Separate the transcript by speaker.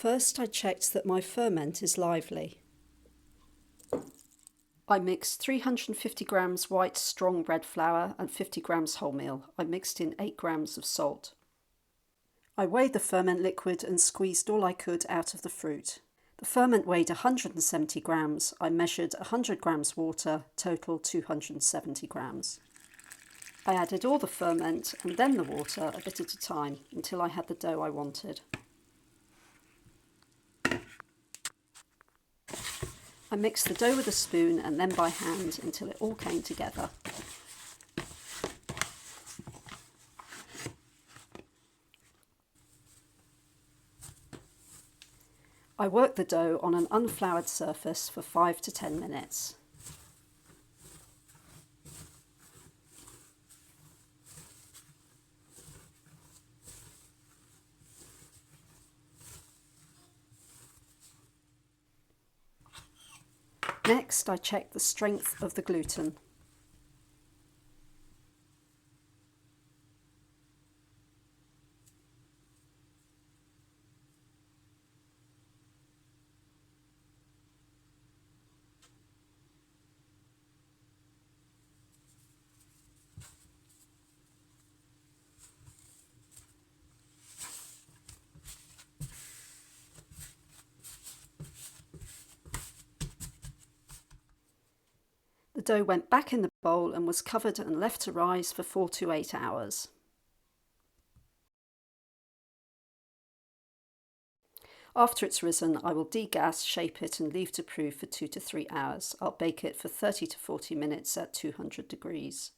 Speaker 1: First, I checked that my ferment is lively. I mixed 350 grams white strong red flour and 50 grams wholemeal. I mixed in 8 grams of salt. I weighed the ferment liquid and squeezed all I could out of the fruit. The ferment weighed 170 grams. I measured 100 grams water, total 270 grams. I added all the ferment and then the water a bit at a time until I had the dough I wanted. I mixed the dough with a spoon and then by hand until it all came together. I worked the dough on an unfloured surface for 5 to 10 minutes. Next, I checked the strength of the gluten. The dough went back in the bowl and was covered and left to rise for 4 to 8 hours. After it's risen, I will degas, shape it and leave to proof for 2 to 3 hours. I'll bake it for 30 to 40 minutes at 200 degrees.